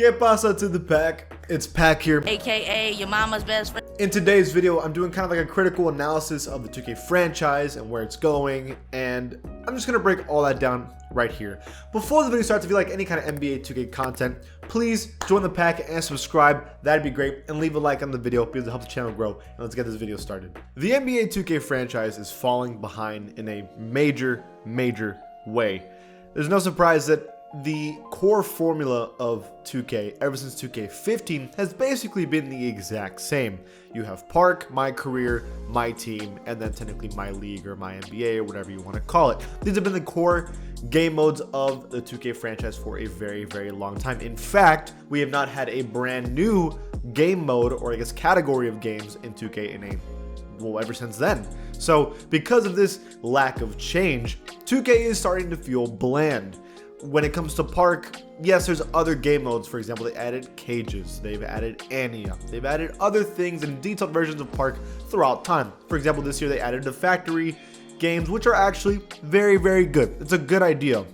¿Qué pasa to the pack? It's Pack here. AKA your mama's best friend. In today's video, I'm doing kind of like a critical analysis of the 2K franchise and where it's going, and I'm just gonna break all that down right here. Before the video starts, if you like any kind of NBA 2K content, please join the pack and subscribe. That'd be great, and leave a like on the video because it helps the channel grow. And let's get this video started. The NBA 2K franchise is falling behind in a major way. There's no surprise that the core formula of 2K ever since 2K15 has basically been the exact same. You have Park, My Career, My Team, and then technically My League or My NBA or whatever you want to call it. These have been the core game modes of the 2K franchise for a very long time. In fact, we have not had a brand new game mode, or I guess category of games in 2K ever since then. So because of this lack of change, 2K is starting to feel bland. When it comes to Park, yes, there's other game modes. For example, they added cages, they've added Ania, they've added other things and detailed versions of Park throughout time. For example, this year they added the factory games, which are actually very good. It's a good idea.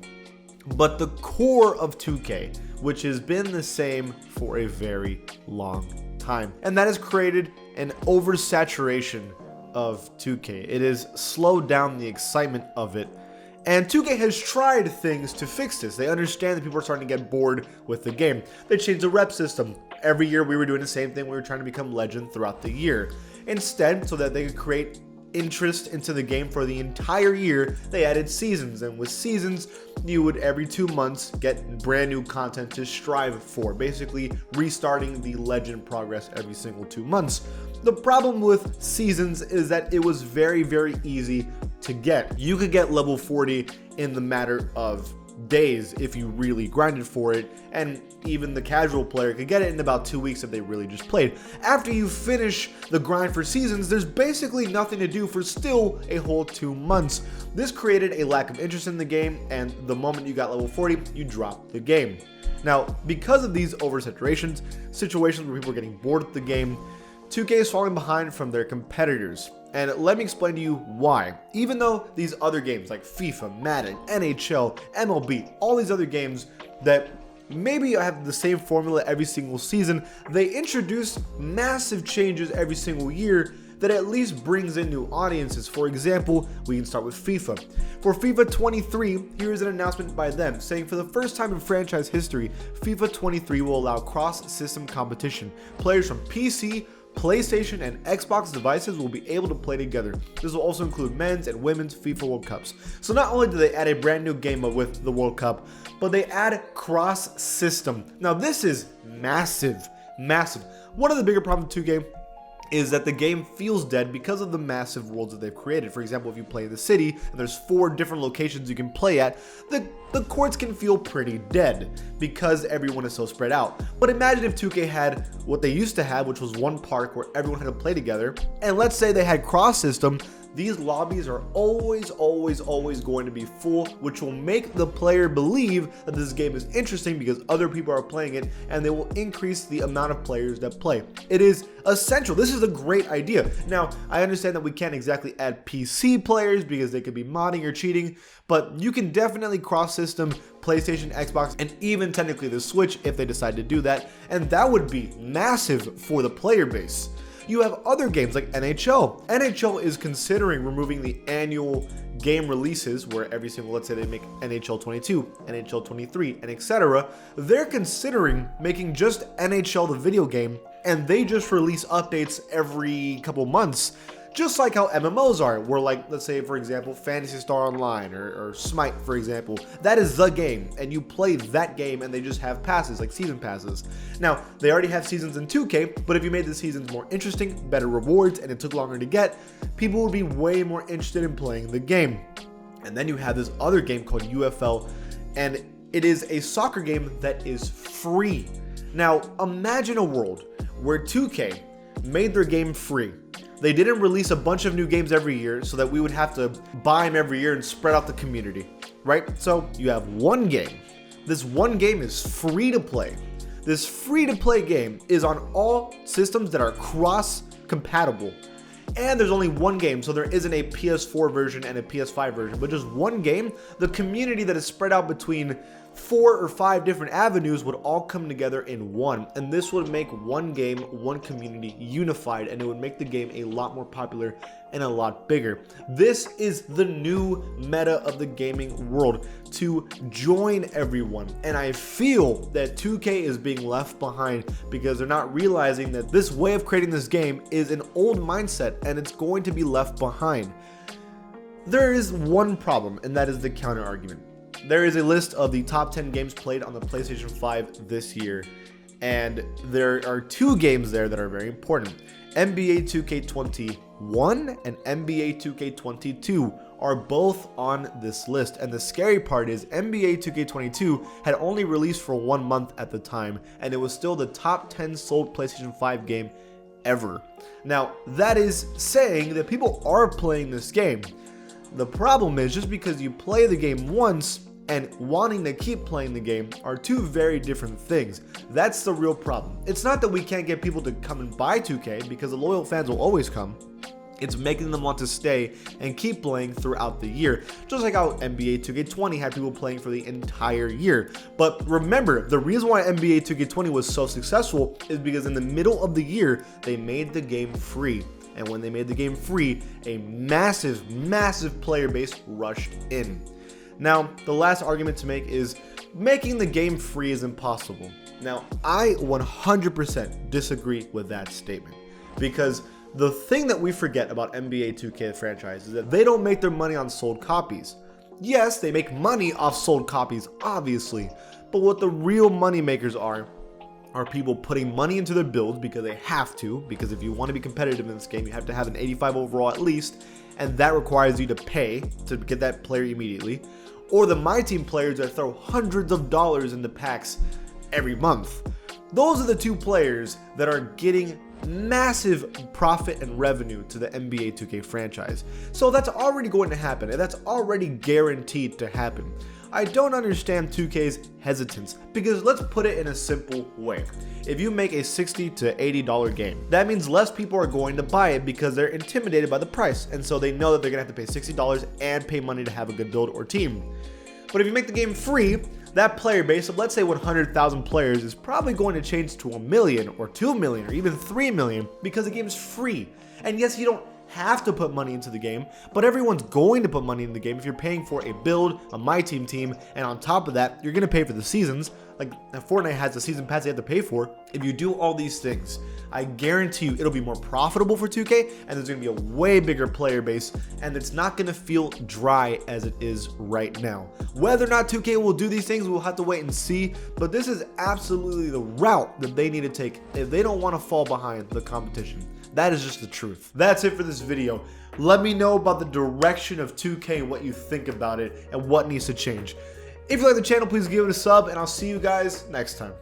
But the core of 2K, which has been the same for a very long time, and that has created an oversaturation of 2K. It has slowed down the excitement of it. And 2K has tried things to fix this. They understand that people are starting to get bored with the game. They changed the rep system. Every year we were doing the same thing. We were trying to become legend throughout the year. Instead, so that they could create interest into the game for the entire year, they added seasons. And with seasons, you would every 2 months get brand new content to strive for, basically restarting the legend progress every single 2 months. The problem with seasons is that it was very easy to get. You could get level 40 in the matter of days if you really grinded for it, and even the casual player could get it in about 2 weeks if they really just played. After you finish the grind for seasons, there's basically nothing to do for still a whole 2 months. This created a lack of interest in the game, and the moment you got level 40, you dropped the game. Now, because of these oversaturations, situations where people are getting bored with the game, 2K is falling behind from their competitors. And let me explain to you why. Even though these other games like FIFA, Madden, NHL, MLB, all these other games that maybe have the same formula every single season, they introduce massive changes every single year that at least brings in new audiences. For example, we can start with FIFA. For FIFA 23, here is an announcement by them saying for the first time in franchise history, FIFA 23 will allow cross-system competition. Players from PC, PlayStation, and Xbox devices will be able to play together. This will also include men's and women's FIFA World Cups. So not only do they add a brand new game mode with the World Cup, but they add cross-system. Now this is massive. One of the bigger problems with 2K is that the game feels dead because of the massive worlds that they've created. For example, if you play in the city and there's 4 different locations you can play at, the courts can feel pretty dead because everyone is so spread out. But imagine if 2K had what they used to have, which was one park where everyone had to play together, and let's say they had cross system. These lobbies are always going to be full, which will make the player believe that this game is interesting because other people are playing it, and they will increase the amount of players that play. It is essential. This is a great idea. Now, I understand that we can't exactly add PC players because they could be modding or cheating, but you can definitely cross-system PlayStation, Xbox, and even technically the Switch if they decide to do that, and that would be massive for the player base. You have other games like NHL. NHL is considering removing the annual game releases where every single, let's say they make NHL 22, NHL 23, and etc. They're considering making just NHL the video game, and they just release updates every couple months. Just like how MMOs are, where like, let's say for example, Phantasy Star Online or Smite, for example, that is the game, and you play that game and they just have passes, like season passes. Now, they already have seasons in 2K, but if you made the seasons more interesting, better rewards, and it took longer to get, people would be way more interested in playing the game. And then you have this other game called UFL, and it is a soccer game that is free. Now, imagine a world where 2K made their game free. They didn't release a bunch of new games every year so that we would have to buy them every year and spread out the community, right? So you have one game. This one game is free to play. This free to play game is on all systems that are cross compatible. And there's only one game, so there isn't a PS4 version and a PS5 version, but just one game. The community that is spread out between 4 or 5 different avenues would all come together in one, and this would make one game, one community unified, and it would make the game a lot more popular and a lot bigger. This is the new meta of the gaming world, to join everyone, and I feel that 2K is being left behind because they're not realizing that this way of creating this game is an old mindset and it's going to be left behind. There is one problem, and that is the counter argument. There is a list of the top 10 games played on the PlayStation 5 this year, and there are 2 games there that are very important. NBA 2K21 and NBA 2K22 are both on this list, and the scary part is NBA 2K22 had only released for 1 month at the time, and it was still the top 10 sold PlayStation 5 game ever. Now, that is saying that people are playing this game. The problem is, just because you play the game once and wanting to keep playing the game are 2 very different things. That's the real problem. It's not that we can't get people to come and buy 2K, because the loyal fans will always come. It's making them want to stay and keep playing throughout the year, just like how NBA 2K20 had people playing for the entire year. But remember, the reason why NBA 2K20 was so successful is because in the middle of the year, they made the game free. And when they made the game free, a massive, massive player base rushed in. Now, the last argument to make is making the game free is impossible. Now, I 100% disagree with that statement, because the thing that we forget about NBA 2K franchise is that they don't make their money on sold copies. Yes, they make money off sold copies, obviously, but what the real money makers are people putting money into their builds because they have to, because if you want to be competitive in this game, you have to have an 85 overall at least, and that requires you to pay to get that player immediately. Or the My Team players that throw hundreds of dollars into packs every month. Those are the 2 players that are getting massive profit and revenue to the NBA 2K franchise. So that's already going to happen, and that's already guaranteed to happen. I don't understand 2K's hesitance, because let's put it in a simple way. If you make a $60 to $80 game, that means less people are going to buy it because they're intimidated by the price, and so they know that they're going to have to pay $60 and pay money to have a good build or team. But if you make the game free, that player base of, let's say, 100,000 players is probably going to change to 1 million or 2 million or even 3 million because the game's free. And yes, you don't have to put money into the game, but everyone's going to put money in the game if you're paying for a build, a My Team team, and on top of that, you're going to pay for the seasons. Like Fortnite has the season pass you have to pay for. If you do all these things, I guarantee you it'll be more profitable for 2K, and there's going to be a way bigger player base, and it's not going to feel dry as it is right now. Whether or not 2K will do these things, we'll have to wait and see, but this is absolutely the route that they need to take if they don't want to fall behind the competition. That is just the truth. That's it for this video. Let me know about the direction of 2K, what you think about it, and what needs to change. If you like the channel, please give it a sub, and I'll see you guys next time.